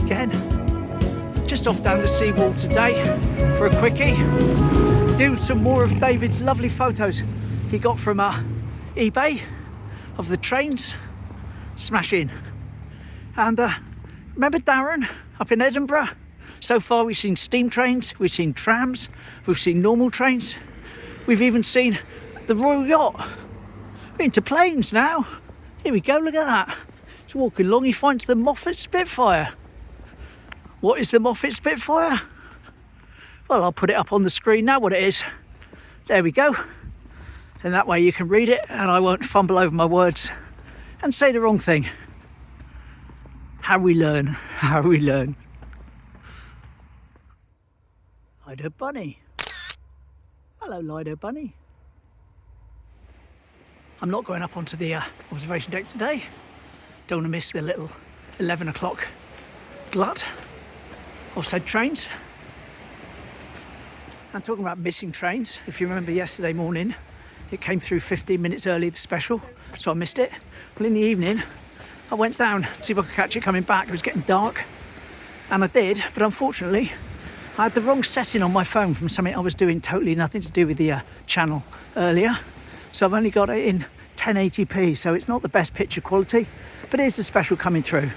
again. Just off down the seawall today for a quickie. Do some more of David's lovely photos he got from eBay of the trains. Smashing. And remember Darren up in Edinburgh? So far we've seen steam trains, we've seen trams, we've seen normal trains, we've even seen the Royal Yacht. We're into planes now. Here we go, look at that. He's walking along, he finds the Moffat Spitfire. What is the Moffat Spitfire? Well, I'll put it up on the screen now what it is. There we go. And that way you can read it and I won't fumble over my words and say the wrong thing. How we learn, how we learn. Lido Bunny. Hello, Lido Bunny. I'm not going up onto the observation deck today. Don't want to miss the little 11 o'clock glut of said trains. I'm talking about missing trains. If you remember yesterday morning, it came through 15 minutes early, the special, so I missed it. Well, in the evening, I went down to see if I could catch it coming back. It was getting dark, and I did, but unfortunately, I had the wrong setting on my phone from something I was doing totally nothing to do with the channel earlier. So I've only got it in 1080p, so it's not the best picture quality, but it is a special coming through.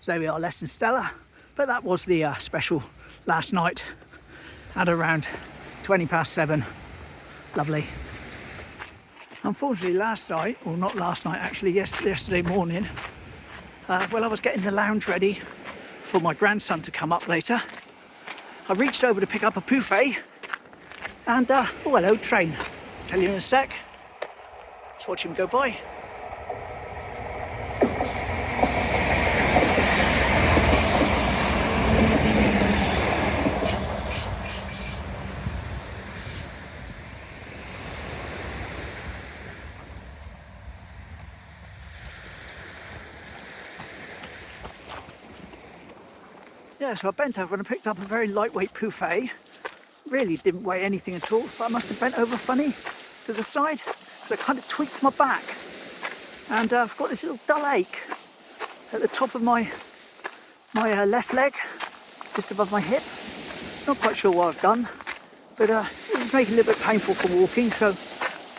So there we are, less than stellar, but that was the special last night at around 7:20. Lovely. Unfortunately last night, or not last night actually, yesterday morning, while I was getting the lounge ready for my grandson to come up later, I reached over to pick up a buffet and, oh hello train, I'll tell you in a sec. Let's watch him go by. Yeah, so I bent over and I picked up a very lightweight buffet. Really didn't weigh anything at all, but I must have bent over funny to the side, so I kind of tweaked my back. And I've got this little dull ache at the top of my left leg, just above my hip. Not quite sure what I've done, but it's making it a little bit painful for walking, so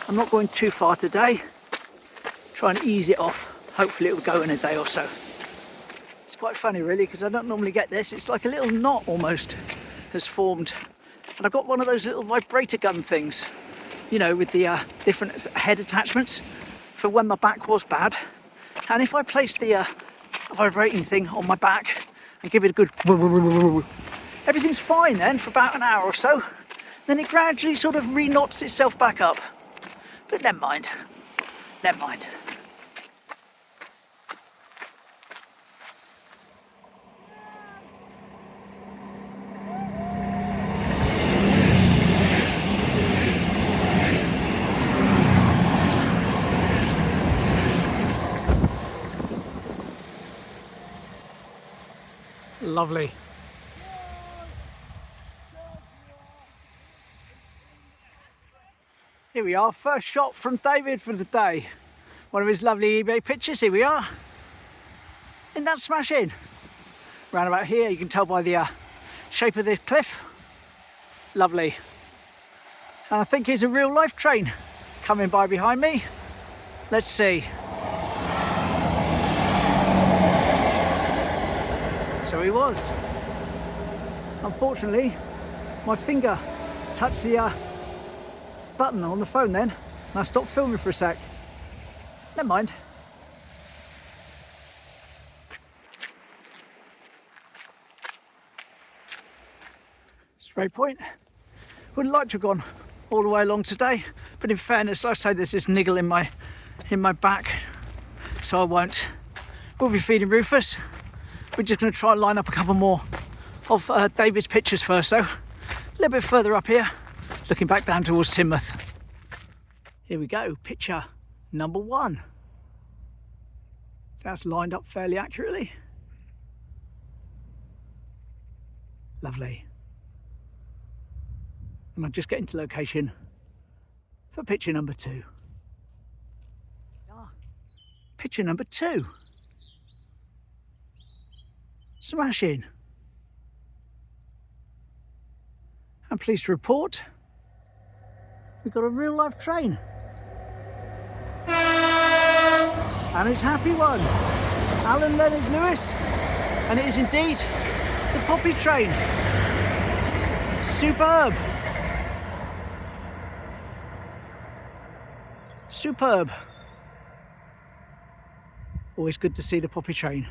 I'm not going too far today. Try and ease it off. Hopefully it will go in a day or so. It's quite funny really, because I don't normally get this. It's like a little knot almost has formed. And I've got one of those little vibrator gun things, you know, with the different head attachments for when my back was bad. And if I place the vibrating thing on my back and give it a good everything's fine then for about an hour or so. Then it gradually sort of re-knots itself back up. But never mind, never mind. Lovely. Here we are, first shot from David for the day. One of his lovely eBay pictures, here we are. Isn't that smashing? Round about here, you can tell by the shape of the cliff. Lovely. And I think here's a real life train coming by behind me. Let's see. So he was. Unfortunately, my finger touched the button on the phone then, and I stopped filming for a sec. Never mind. Sprey Point. Wouldn't like to have gone all the way along today, but in fairness, like I say, there's this niggle in my back, so I won't. We'll be feeding Rufus. We're just going to try and line up a couple more of David's pictures first though. A little bit further up here, looking back down towards Teignmouth. Here we go, picture number 1. That's lined up fairly accurately. Lovely. And I'll just get into location for picture number 2. Picture number 2. Smashing. I'm pleased to report we've got a real life train. And it's a happy one. Alan Leonard Lewis. And it is indeed the Poppy train. Superb. Superb. Always good to see the Poppy train.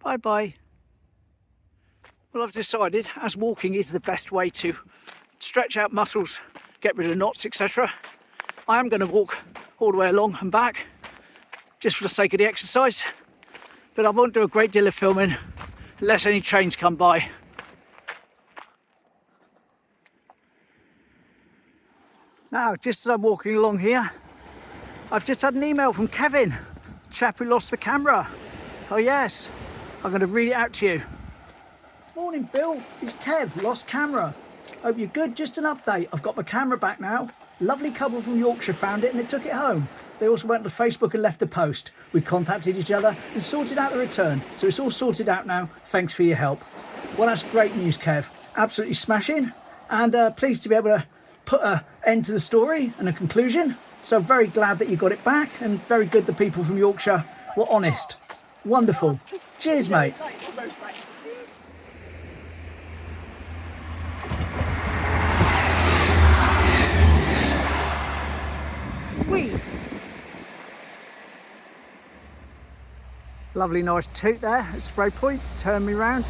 Bye bye. Well, I've decided, as walking is the best way to stretch out muscles, get rid of knots, etc., I am going to walk all the way along and back, just for the sake of the exercise. But I won't do a great deal of filming unless any trains come by. Now, just as I'm walking along here, I've just had an email from Kevin, the chap who lost the camera. Oh yes, I'm going to read it out to you. Morning Bill, it's Kev, lost camera. Hope you're good, just an update. I've got my camera back now. Lovely couple from Yorkshire found it and they took it home. They also went to Facebook and left a post. We contacted each other and sorted out the return. So it's all sorted out now. Thanks for your help. Well, that's great news, Kev. Absolutely smashing. And pleased to be able to put an end to the story and a conclusion. So very glad that you got it back, and very good the people from Yorkshire were honest. Wonderful. Cheers, mate. Whee! Lovely nice toot there at Sprey Point. Turn me round.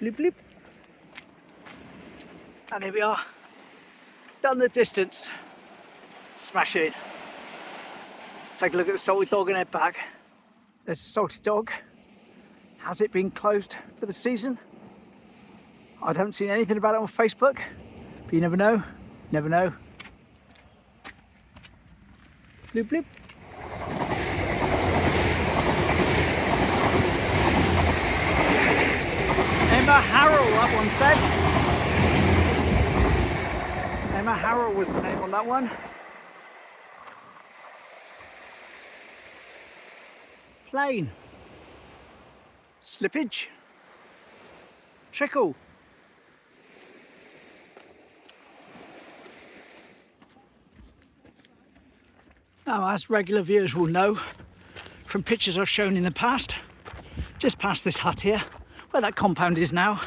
Bloop, bloop. And here we are, done the distance. Smash it. Take a look at the Salty Dog and head back. There's the Salty Dog. Has it been closed for the season? I haven't seen anything about it on Facebook, but you never know. Never know. Bloop, bloop. Emma Harrell, that one said. Emma Harrell was the name on that one. Plain. Slippage. Trickle. Now, as regular viewers will know from pictures I've shown in the past, just past this hut here, where that compound is now,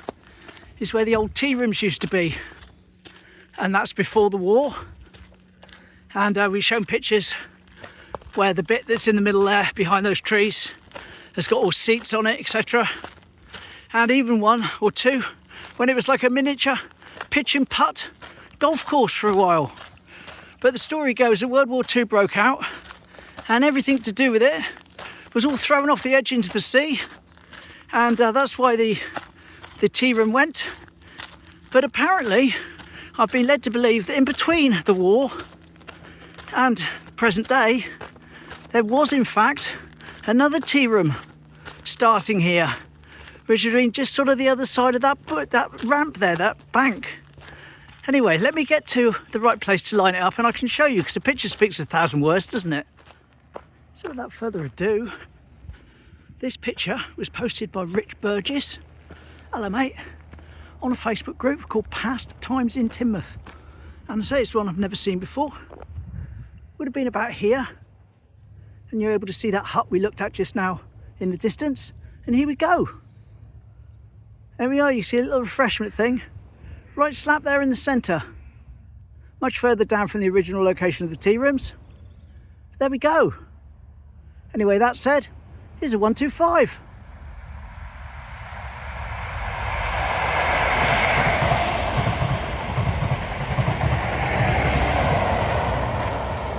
is where the old tea rooms used to be, and that's before the war. And we've shown pictures where the bit that's in the middle there behind those trees has got all seats on it, etc. And even one or two when it was like a miniature pitch and putt golf course for a while. But the story goes that World War II broke out and everything to do with it was all thrown off the edge into the sea. And that's why the tea room went. But apparently I've been led to believe that in between the war and present day, there was in fact another tea room starting here, which has been just sort of the other side of that ramp there, that bank. Anyway, let me get to the right place to line it up and I can show you, because a picture speaks 1,000 words, doesn't it? So without further ado, this picture was posted by Rich Burgess, hello mate, on a Facebook group called Past Times in Teignmouth. And I say it's one I've never seen before. Would have been about here, and you're able to see that hut we looked at just now in the distance. And here we go. There we are, you see a little refreshment thing right slap there in the centre, much further down from the original location of the tea rooms. There we go. Anyway, that said, here's a 125.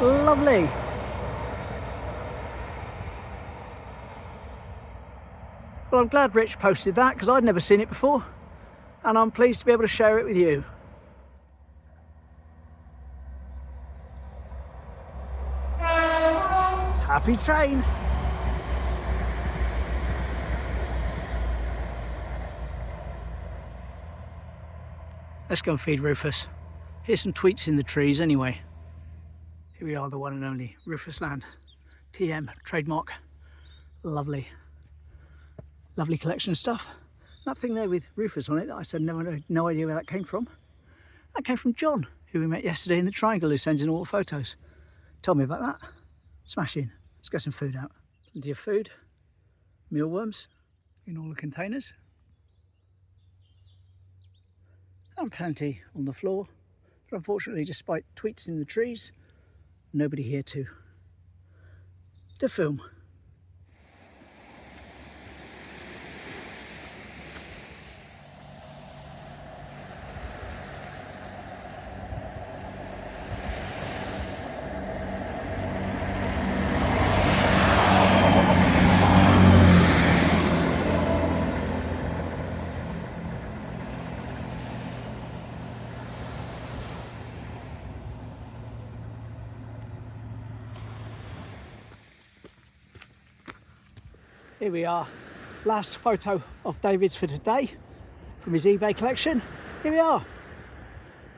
Lovely. Well, I'm glad Rich posted that because I'd never seen it before, and I'm pleased to be able to share it with you. Happy train. Let's go and feed Rufus. Here's some tweets in the trees anyway. Here we are, the one and only Rufus land. TM, trademark. Lovely. Lovely collection of stuff. That thing there with Rufus on it that I said no idea where that came from. That came from John, who we met yesterday in the Triangle, who sends in all the photos. Told me about that. Smashing. Let's get some food out. Plenty of food. Mealworms in all the containers. And plenty on the floor. But unfortunately, despite tweets in the trees, nobody here to film. Here we are, last photo of David's for today from his eBay collection. Here we are.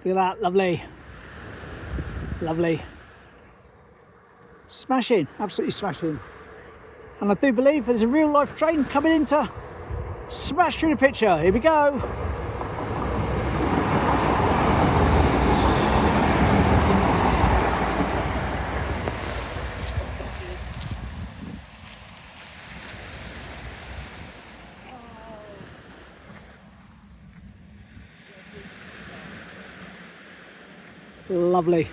Look at that, lovely. Lovely. Smashing, absolutely smashing. And I do believe there's a real life train coming in to smash through the picture. Here we go. Lovely.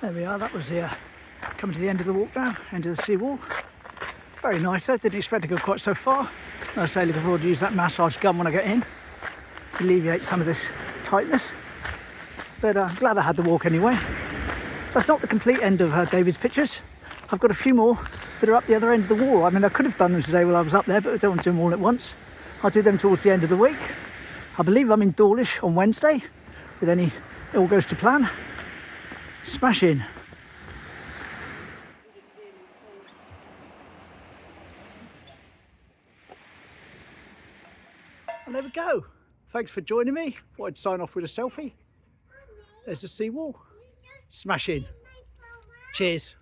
There we are, that was coming to the end of the walk down, end of the seawall. Very nice though, didn't expect to go quite so far. I say looking forward to use that massage gun when I get in. Alleviate some of this tightness. But I'm glad I had the walk anyway. That's not the complete end of David's pictures. I've got a few more that are up the other end of the wall. I mean, I could have done them today while I was up there, but I don't want to do them all at once. I'll do them towards the end of the week. I believe I'm in Dawlish on Wednesday, with any it all goes to plan. Smashing. And there we go. Thanks for joining me. Thought I'd sign off with a selfie. There's the seawall. Smashing. Cheers.